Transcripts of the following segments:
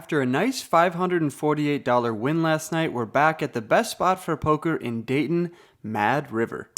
After a nice $548 win last night, we're back at the best spot for poker in Dayton, Mad River.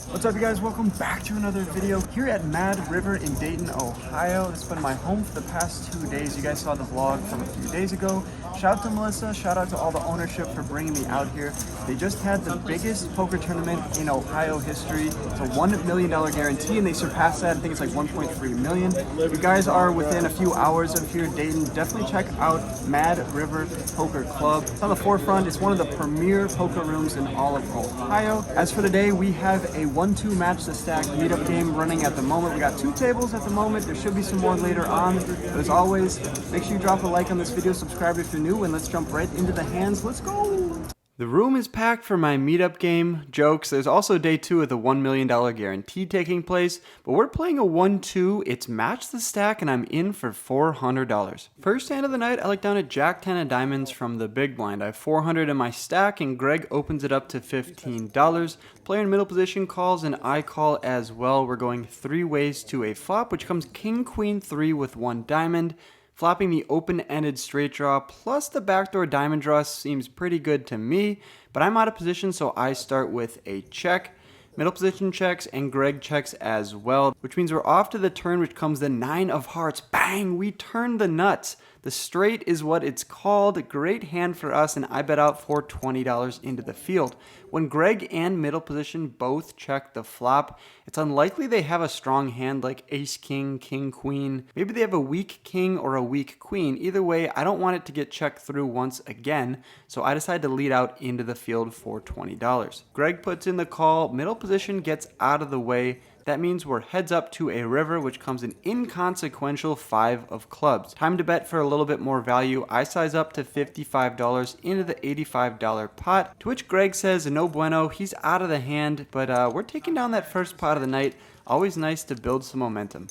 What's up, you guys? Welcome back to another video here at Mad River in Dayton, Ohio. This has been my home for the past 2 days. You guys saw the vlog from a few days ago. Shout out to Melissa, shout out to all the ownership for bringing me out here. They just had the biggest poker tournament in Ohio history. It's a $1 million guarantee, and they surpassed that. I think it's like 1.3 million. If you guys are within a few hours of here, Dayton, definitely check out Mad River Poker Club. It's on the forefront. It's one of the premier poker rooms in all of Ohio. As for today, we have a 1-2 match the stack meetup game running at the moment. We got 2 tables at the moment. There should be some more later on. But as always, make sure you drop a like on this video, subscribe if you're new, and let's jump right into the hands. Let's go! The room is packed for my meetup game. Jokes. There's also day 2 of the $1 million guarantee taking place, but we're playing a 1-2. It's match the stack, and I'm in for $400. First hand of the night, I look down at Jack 10 of diamonds from the big blind. I have 400 in my stack, and Greg opens it up to $15. Player in middle position calls, and I call as well. We're going 3 ways to a flop, which comes king, queen, 3 with 1 diamond. Flopping the open-ended straight draw plus the backdoor diamond draw seems pretty good to me, but I'm out of position, so I start with a check. Middle position checks, and Greg checks as well, which means we're off to the turn, which comes the 9 of hearts. Bang! We turn the nuts. The straight is what it's called. Great hand for us, and I bet out for $20 into the field. When Greg and middle position both check the flop, it's unlikely they have a strong hand like ace king, king queen. Maybe they have a weak king or a weak queen. Either way, I don't want it to get checked through once again, so I decide to lead out into the field for $20. Greg puts in the call, middle position gets out of the way. That means we're heads up to a river, which comes an inconsequential 5 of clubs. Time to bet for a little bit more value. I size up to $55 into the $85 pot, to which Greg says no bueno, he's out of the hand, but we're taking down that first pot of the night. Always nice to build some momentum.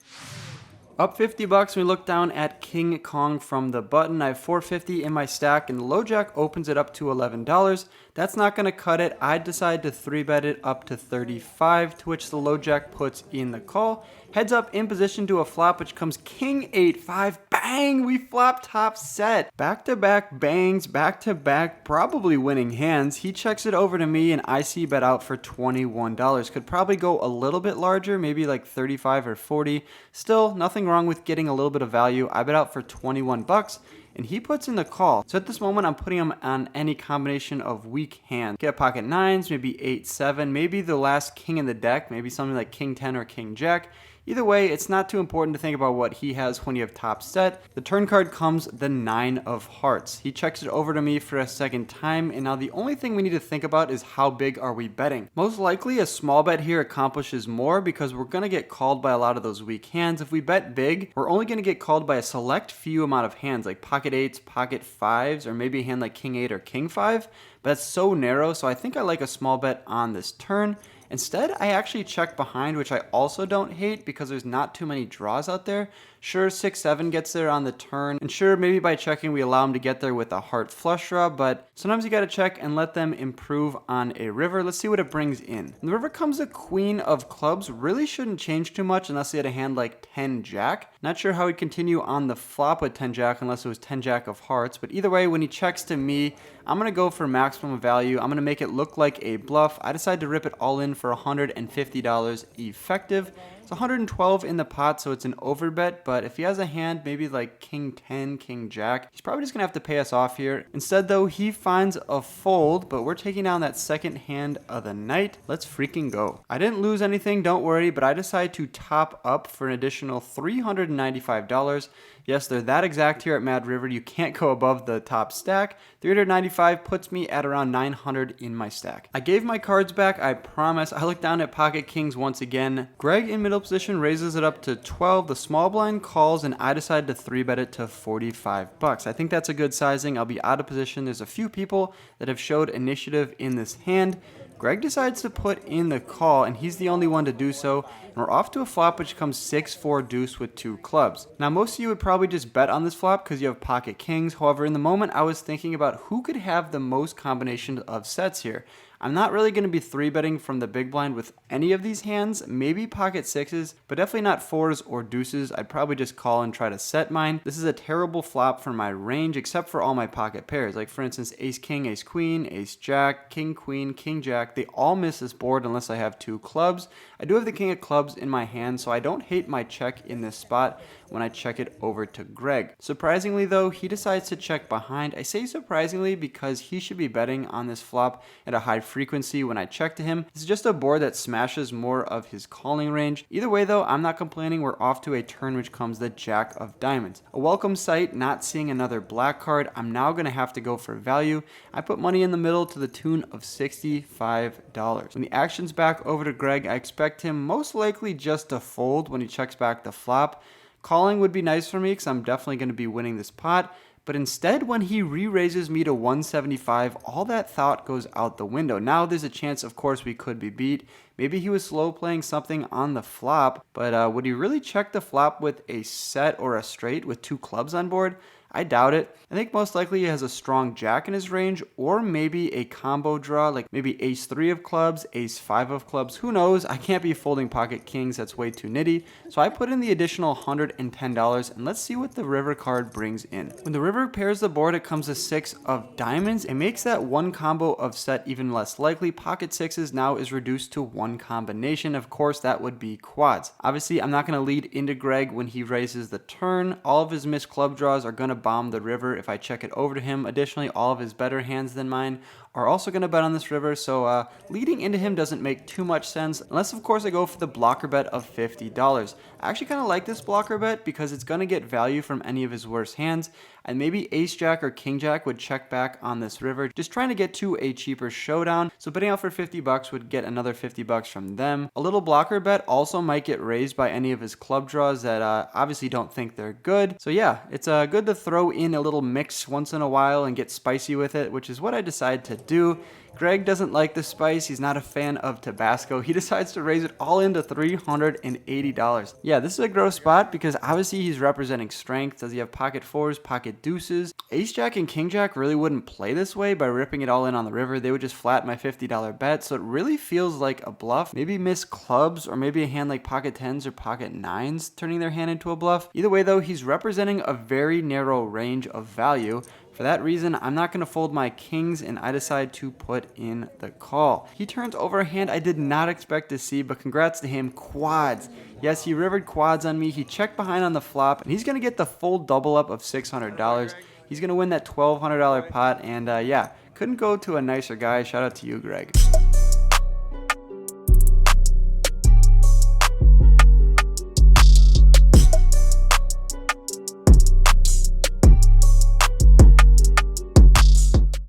Up $50, we look down at King Kong from the button. I have $450 in my stack, and the low jack opens it up to $11. That's not going to cut it. I decide to 3-bet it up to $35, to which the low jack puts in the call. Heads up in position to a flop, which comes king 8-5. Bang! We flop top set. Back-to-back bangs, back-to-back, probably winning hands. He checks it over to me, and I see bet out for $21. Could probably go a little bit larger, maybe like 35 or 40. Still, nothing wrong with getting a little bit of value. I bet out for $21. And he puts in the call. So at this moment, I'm putting him on any combination of weak hands. Get pocket 9s, maybe 8-7, maybe the last king in the deck, maybe something like king 10 or king jack. Either way, it's not too important to think about what he has when you have top set. The turn card comes the 9 of hearts. He checks it over to me for a second time, and now the only thing we need to think about is how big are we betting. Most likely a small bet here accomplishes more because we're going to get called by a lot of those weak hands. If we bet big, we're only going to get called by a select few amount of hands like pocket 8s, pocket 5s, or maybe a hand like king 8 or king 5. But that's so narrow, so I think I like a small bet on this turn. Instead, I actually check behind, which I also don't hate because there's not too many draws out there. Sure, 6-7 gets there on the turn, and sure, maybe by checking we allow them to get there with a heart flush draw, but sometimes you gotta check and let them improve on a river. Let's see what it brings in. In the river comes a queen of clubs. Really shouldn't change too much unless he had a hand like 10 jack. Not sure how he'd continue on the flop with 10 jack unless it was 10 jack of hearts, but either way, when he checks to me, I'm gonna go for maximum value. I'm gonna make it look like a bluff. I decide to rip it all in for $150 effective. It's 112 in the pot, so it's an overbet, but if he has a hand maybe like king 10, king jack, he's probably just gonna have to pay us off here. Instead though, he finds a fold, but we're taking down that second hand of the night. Let's freaking go. I didn't lose anything, don't worry, but I decide to top up for an additional $395. Yes, they're that exact here at Mad River. You can't go above the top stack. 395 puts me at around 900 in my stack. I gave my cards back, I promise. I look down at pocket kings once again. Greg in middle position raises it up to 12. The small blind calls, and I decide to 3-bet it to $45. I think that's a good sizing. I'll be out of position. There's a few people that have showed initiative in this hand. Greg decides to put in the call, and he's the only one to do so, and we're off to a flop which comes 6-4 deuce with 2 clubs. Now most of you would probably just bet on this flop because you have pocket kings. However, in the moment I was thinking about who could have the most combination of sets here. I'm not really going to be 3-betting from the big blind with any of these hands, maybe pocket 6s, but definitely not 4s or deuces. I'd probably just call and try to set mine. This is a terrible flop for my range except for all my pocket pairs. Like for instance, ace king, ace queen, ace jack, king queen, king jack. They all miss this board unless I have 2 clubs. I do have the king of clubs in my hand, so I don't hate my check in this spot when I check it over to Greg. Surprisingly though, he decides to check behind. I say surprisingly because he should be betting on this flop at a high frequency when I check to him. This is just a board that smashes more of his calling range. Either way though, I'm not complaining. We're off to a turn which comes the jack of diamonds. A welcome sight, not seeing another black card. I'm now going to have to go for value. I put money in the middle to the tune of $65. When the action's back over to Greg, I expect him most likely just to fold when he checks back the flop. Calling would be nice for me because I'm definitely going to be winning this pot. But instead, when he re-raises me to 175, all that thought goes out the window. Now there's a chance, of course, we could be beat. Maybe he was slow playing something on the flop, but would he really check the flop with a set or a straight with 2 clubs on board? I doubt it. I think most likely he has a strong jack in his range, or maybe a combo draw, like maybe ace 3 of clubs, ace 5 of clubs. Who knows? I can't be folding pocket kings. That's way too nitty. So I put in the additional $110, and let's see what the river card brings in. When the river pairs the board, it comes a 6 of diamonds. It makes that one combo of set even less likely. Pocket 6s now is reduced to 1 combination. Of course, that would be quads. Obviously, I'm not going to lead into Greg when he raises the turn. All of his missed club draws are going to bomb the river if I check it over to him. Additionally, all of his better hands than mine are also going to bet on this river, so leading into him doesn't make too much sense, unless of course I go for the blocker bet of $50. I actually kind of like this blocker bet because it's going to get value from any of his worst hands, and maybe ace jack or king jack would check back on this river, just trying to get to a cheaper showdown. So betting out for $50 would get another $50 from them. A little blocker bet also might get raised by any of his club draws that obviously don't think they're good. So yeah, it's good to throw in a little mix once in a while and get spicy with it, which is what I decided to do. Greg doesn't like the spice. He's not a fan of Tabasco. He decides to raise it all into $380. Yeah, this is a gross spot because obviously he's representing strength. Does he have pocket 4s, pocket deuces? Ace jack and king jack really wouldn't play this way by ripping it all in on the river. They would just flat my $50 bet. So it really feels like a bluff. Maybe miss clubs, or maybe a hand like pocket 10s or pocket 9s turning their hand into a bluff. Either way though, he's representing a very narrow range of value. For that reason, I'm not going to fold my kings, and I decide to put in the call. He turns over a hand I did not expect to see, but congrats to him, quads. Yes, he rivered quads on me. He checked behind on the flop, and he's going to get the full double up of $600. He's going to win that $1,200 pot, and yeah, couldn't go to a nicer guy. Shout out to you, Greg.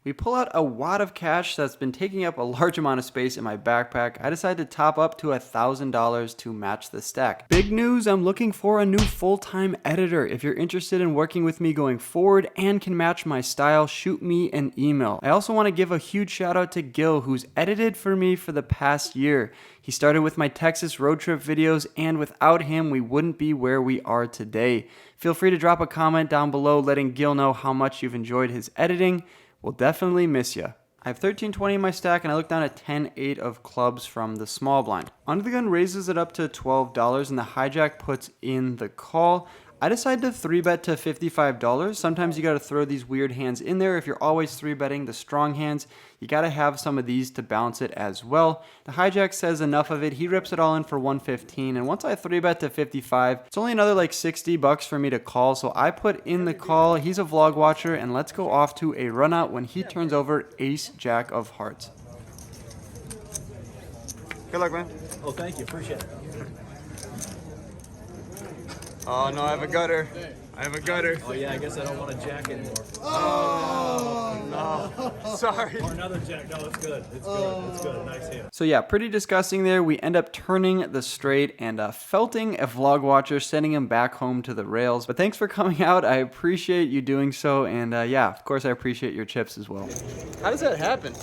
We pull out a wad of cash that's been taking up a large amount of space in my backpack. I decided to top up to $1,000 to match the stack. Big news, I'm looking for a new full-time editor. If you're interested in working with me going forward and can match my style, shoot me an email. I also want to give a huge shout out to Gil, who's edited for me for the past year. He started with my Texas road trip videos, and without him, we wouldn't be where we are today. Feel free to drop a comment down below letting Gil know how much you've enjoyed his editing. We'll definitely miss you. I have 1320 in my stack, and I look down at 10-8 of clubs from the small blind. Under the gun raises it up to $12, and the hijack puts in the call. I decided to 3-bet to $55. Sometimes you got to throw these weird hands in there. If you're always 3-betting the strong hands, you got to have some of these to balance it as well. The hijack says enough of it. He rips it all in for $115, and once I 3-bet to 55, it's only another like $60 for me to call, so I put in the call. He's a vlog watcher, and let's go off to a run out when he turns over ace jack of hearts. Good luck, man. Oh, thank you. Appreciate it. Oh no, I have a gutter. I have a gutter. Oh yeah, I guess I don't want a jack anymore. Oh no. Sorry. Or another jack. No, it's good. It's good. It's good. Nice hand. So yeah, pretty disgusting there. We end up turning the straight and felting a vlog watcher, sending him back home to the rails. But thanks for coming out. I appreciate you doing so. And yeah, of course I appreciate your chips as well. How does that happen?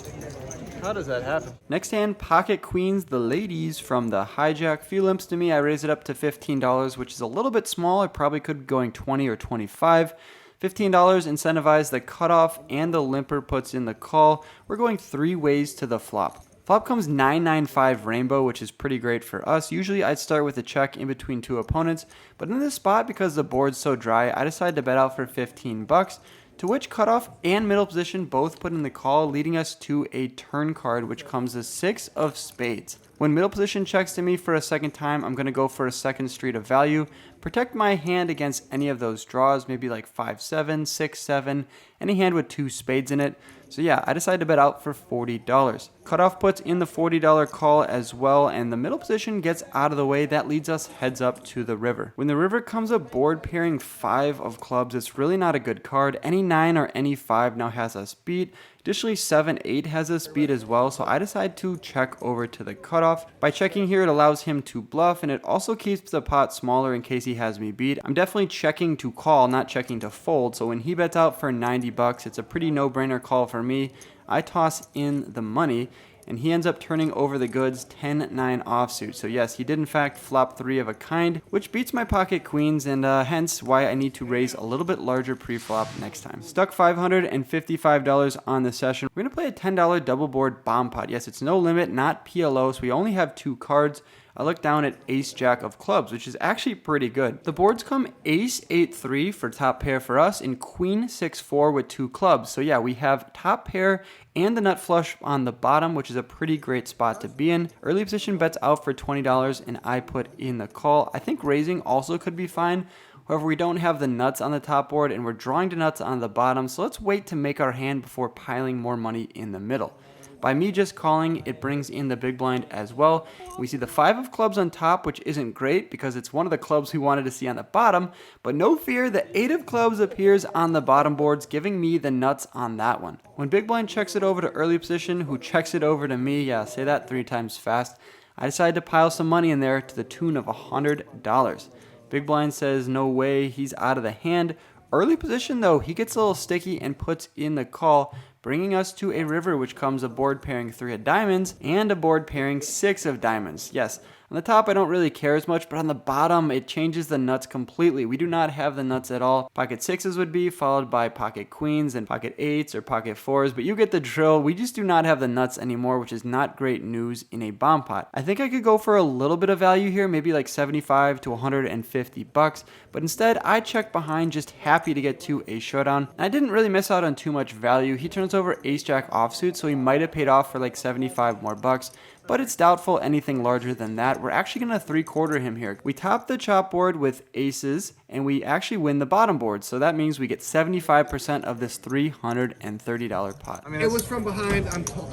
How does that happen? Next hand, pocket queens, the ladies from the hijack. Few limps to me. I raise it up to $15, which is a little bit small. I probably could be going 20 or 25. $15 incentivize the cutoff and the limper puts in the call. We're going 3 ways to the flop. Flop comes 995 rainbow, which is pretty great for us. Usually I'd start with a check in between 2 opponents, but in this spot, because the board's so dry, I decided to bet out for 15 bucks, to which cutoff and middle position both put in the call, leading us to a turn card, which comes as 6 of spades. When middle position checks to me for a second time, I'm going to go for a second street of value, protect my hand against any of those draws, maybe like 5-7, 6-7, any hand with 2 spades in it. So yeah, I decided to bet out for $40. Cutoff puts in the $40 call as well, and the middle position gets out of the way. That leads us heads up to the river. When the river comes a board pairing 5 of clubs, it's really not a good card. Any 9 or any 5 now has us beat. Additionally, 7-8 has us beat as well, so I decide to check over to the cutoff. By checking here, it allows him to bluff, and it also keeps the pot smaller in case he has me beat. I'm definitely checking to call, not checking to fold, so when he bets out for 90 bucks, it's a pretty no-brainer call for me. I toss in the money, and he ends up turning over the goods 10-9 offsuit. So yes, he did in fact flop 3 of a kind, which beats my pocket queens, and hence why I need to raise a little bit larger pre-flop next time. Stuck $555 on the session. We're going to play a $10 double board bomb pot. Yes, it's no limit, not PLO, so we only have 2 cards. I look down at ace jack of clubs, which is actually pretty good. The boards come ace 8-3 for top pair for us and queen 6-4 with 2 clubs. So yeah, we have top pair and the nut flush on the bottom, which is a pretty great spot to be in. Early position bets out for $20 and I put in the call. I think raising also could be fine. However, we don't have the nuts on the top board and we're drawing the nuts on the bottom. So let's wait to make our hand before piling more money in the middle. By me just calling, it brings in the big blind as well. We see the 5 of clubs on top, which isn't great because it's one of the clubs we wanted to see on the bottom, but no fear, the 8 of clubs appears on the bottom boards, giving me the nuts on that one. When big blind checks it over to early position, who checks it over to me, yeah, say that 3 times fast, I decided to pile some money in there to the tune of $100. Big blind says no way, he's out of the hand. Early position though, he gets a little sticky and puts in the call, bringing us to a river, which comes a board pairing 3 of diamonds and a board pairing 6 of diamonds. Yes, on the top I don't really care as much, but on the bottom it changes the nuts completely. We do not have the nuts at all. Pocket 6s would be followed by pocket queens and pocket 8s or pocket 4s, but you get the drill. We just do not have the nuts anymore, which is not great news in a bomb pot. I think I could go for a little bit of value here, maybe like 75 to 150 bucks, but instead I check behind, just happy to get to a showdown. And I didn't really miss out on too much value. He turns over ace jack offsuit, so he might have paid off for like 75 more bucks, but it's doubtful anything larger than that. We're actually going to 3/4 him here. We top the chop board with aces, and we actually win the bottom board, so that means we get 75% of this $330 pot. I mean, it was from behind. I'm a tall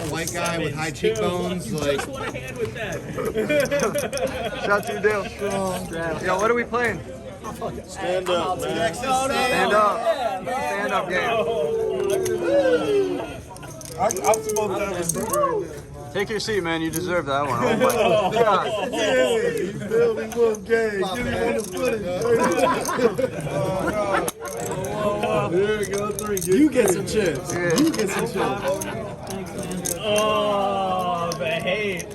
white guy with high cheekbones. You Like, just want a hand with that. Shout to you, Dale. Yo, what are we playing? stand up, man. Stand up. Stand up game. I'm supposed to have a seat right now. Take your seat, man. You deserve that one. Oh my God. Yeah, you building Wolfgang. Give me one of the footage. There we go, 3. You get some chips. Yeah. You get some chips. Oh, the hate.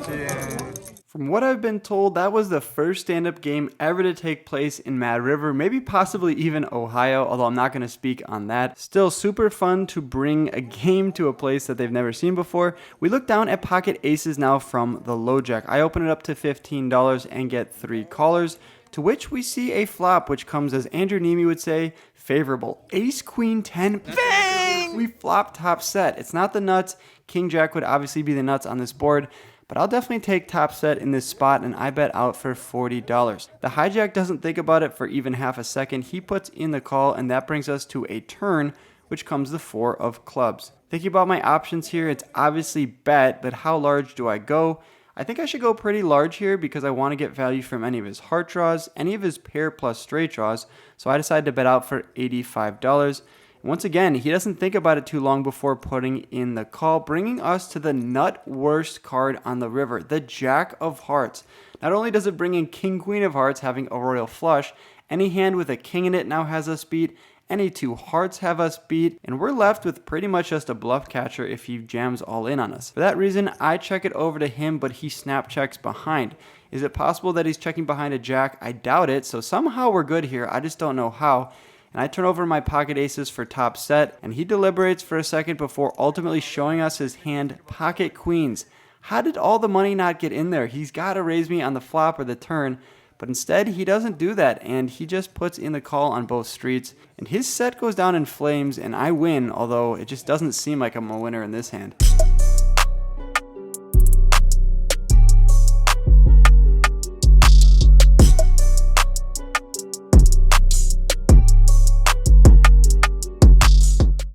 Yeah. From what I've been told, that was the first stand-up game ever to take place in Mad River, maybe possibly even Ohio, although I'm not going to speak on that. Still super fun to bring a game to a place that they've never seen before. We look down at pocket aces now from the low jack. I open it up to $15 and get 3 callers, to which we see a flop, which comes, as Andrew Nemi would say, favorable. Ace, queen, 10, bang! We flop top set. It's not the nuts. King jack would obviously be the nuts on this board, but I'll definitely take top set in this spot, and I bet out for $40. The hijack doesn't think about it for even half a second. He puts in the call, and that brings us to a turn, which comes the 4 of clubs. Thinking about my options here, it's obviously bet, but how large do I go? I think I should go pretty large here because I want to get value from any of his heart draws, any of his pair plus straight draws, so I decided to bet out for $85. Once again, he doesn't think about it too long before putting in the call, bringing us to the nut worst card on the river, the Jack of Hearts. Not only does it bring in King Queen of Hearts having a royal flush, any hand with a king in it now has us beat. any 2 hearts have us beat, and we're left with pretty much just a bluff catcher if he jams all in on us. For that reason, I check it over to him, but he snap checks behind. Is it possible that he's checking behind a jack? I doubt it, so somehow we're good here. I just don't know how. And I turn over my pocket aces for top set, and he deliberates for a second before ultimately showing us his hand pocket queens. How did all the money not get in there? He's got to raise me on the flop or the turn, but instead he doesn't do that, and he just puts in the call on both streets, and his set goes down in flames, and I win, although it just doesn't seem like I'm a winner in this hand.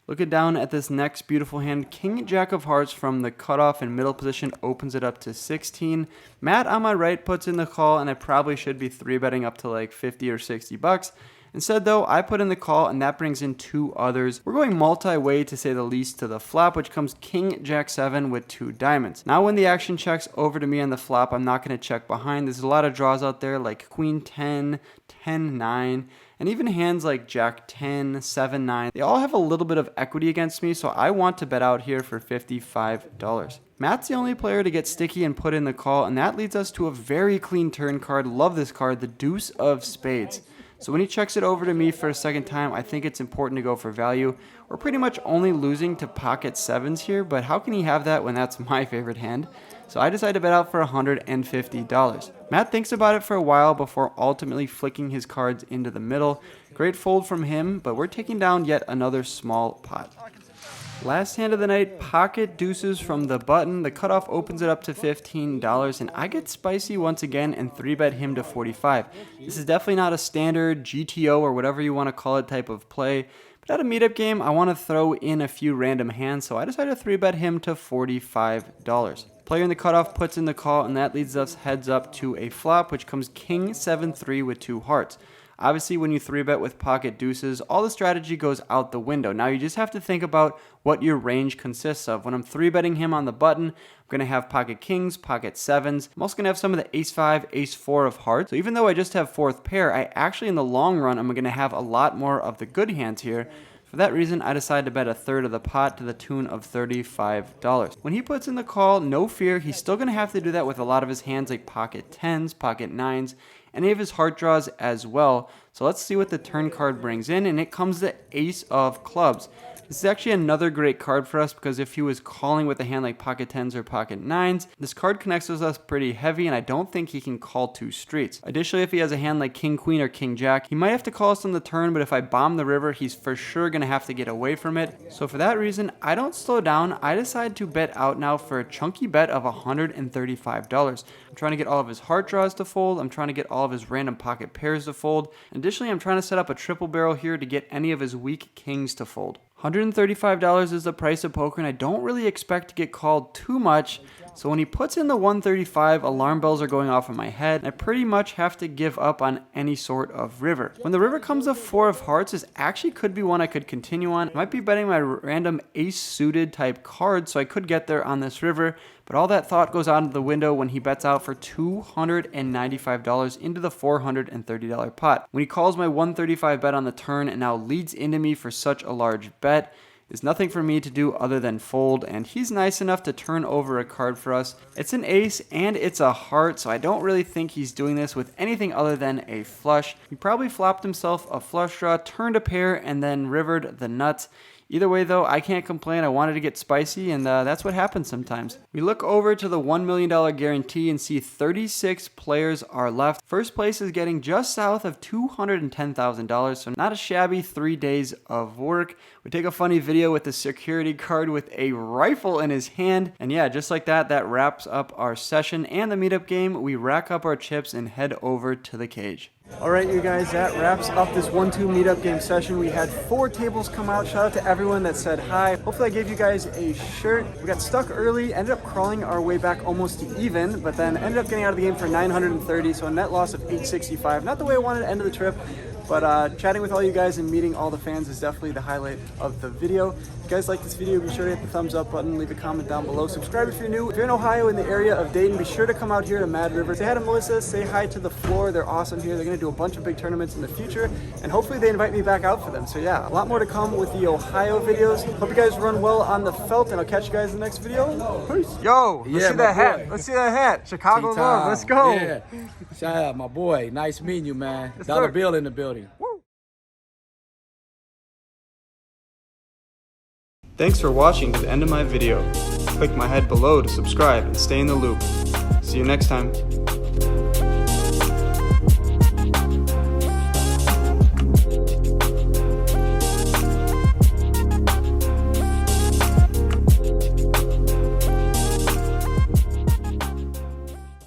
Looking down at this next beautiful hand, King Jack of Hearts from the cutoff and middle position opens it up to 16. Matt on my right puts in the call, and I probably should be 3-betting up to like 50 or 60 bucks. Instead though, I put in the call, and that brings in 2 others. We're going multi-way to say the least to the flop, which comes King Jack 7 with 2 diamonds. Now when the action checks over to me on the flop, I'm not going to check behind. There's a lot of draws out there like Queen 10, 10, 9, and even hands like Jack 10, 7, 9. They all have a little bit of equity against me, so I want to bet out here for $55. Matt's the only player to get sticky and put in the call, and that leads us to a very clean turn card. Love this card, the Deuce of Spades. So when he checks it over to me for a second time, I think it's important to go for value. We're pretty much only losing to pocket 7s here, but how can he have that when that's my favorite hand? So I decided to bet out for $150. Matt thinks about it for a while before ultimately flicking his cards into the middle. Great fold from him, but we're taking down yet another small pot. Last hand of the night, pocket deuces from the button. The cutoff opens it up to $15, and I get spicy once again and 3-bet him to 45. This is definitely not a standard GTO or whatever you want to call it type of play, but at a meetup game, I want to throw in a few random hands, so I decided to 3-bet him to $45. Player in the cutoff puts in the call, and that leads us heads up to a flop, which comes King 7-3 with 2 hearts. Obviously, when you 3-bet with pocket deuces, all the strategy goes out the window. Now, you just have to think about what your range consists of. When I'm 3-betting him on the button, I'm going to have pocket kings, pocket 7s. I'm also going to have some of the ace 5, ace 4 of hearts. So even though I just have 4th pair, I actually, in the long run, I'm going to have a lot more of the good hands here. For that reason, I decided to bet a third of the pot to the tune of $35. When he puts in the call, no fear, he's still going to have to do that with a lot of his hands like pocket 10s, pocket 9s, any of his heart draws as well. So let's see what the turn card brings in, and it comes the ace of clubs. This is actually another great card for us because if he was calling with a hand like pocket 10s or pocket 9s, this card connects with us pretty heavy, and I don't think he can call 2 streets. Additionally, if he has a hand like king queen or king jack, he might have to call us on the turn, but if I bomb the river, he's for sure going to have to get away from it. So for that reason, I don't slow down. I decide to bet out now for a chunky bet of $135. I'm trying to get all of his heart draws to fold. I'm trying to get all of his random pocket pairs to fold. Additionally, I'm trying to set up a triple barrel here to get any of his weak kings to fold. $135 is the price of poker, and I don't really expect to get called too much. So when he puts in the 135, alarm bells are going off in my head, and I pretty much have to give up on any sort of river. When the river comes to 4 of hearts, this actually could be one I could continue on. I might be betting my random ace suited type card, so I could get there on this river, but all that thought goes out of the window when he bets out for $295 into the $430 pot. When he calls my 135 bet on the turn and now leads into me for such a large bet, there's nothing for me to do other than fold, and he's nice enough to turn over a card for us. It's an ace and it's a heart, so I don't really think he's doing this with anything other than a flush. He probably flopped himself a flush draw, turned a pair, and then rivered the nuts. Either way though, I can't complain. I wanted to get spicy, and that's what happens sometimes. We look over to the $1 million guarantee and see 36 players are left. First place is getting just south of $210,000, so not a shabby 3 days of work. We take a funny video with the security guard with a rifle in his hand, and yeah, just like that, that wraps up our session and the meetup game. We rack up our chips and head over to the cage. All right, you guys, that wraps up this 1-2 meetup game session. We had 4 tables come out. Shout out to everyone that said hi. Hopefully I gave you guys a shirt. We got stuck early, ended up crawling our way back almost to even, but then ended up getting out of the game for $930, so a net loss of $865. Not the way I wanted to end the trip. But chatting with all you guys and meeting all the fans is definitely the highlight of the video. If you guys like this video, be sure to hit the thumbs up button, leave a comment down below, subscribe if you're new. If you're in Ohio, in the area of Dayton, be sure to come out here to Mad River. Say hi to Melissa, say hi to the floor. They're awesome here. They're gonna do a bunch of big tournaments in the future, and hopefully they invite me back out for them. So yeah, a lot more to come with the Ohio videos. Hope you guys run well on the felt, and I'll catch you guys in the next video. Peace. Yo, let's Yeah, see that my hat. boy. Let's see that hat. Chicago T-Time. love. Let's go. Yeah. Shout out, my boy. Nice meeting you, man. Yes, Dollar sir. Bill in the building. Thanks for watching to the end of my video. Click my head below to subscribe and stay in the loop. See you next time.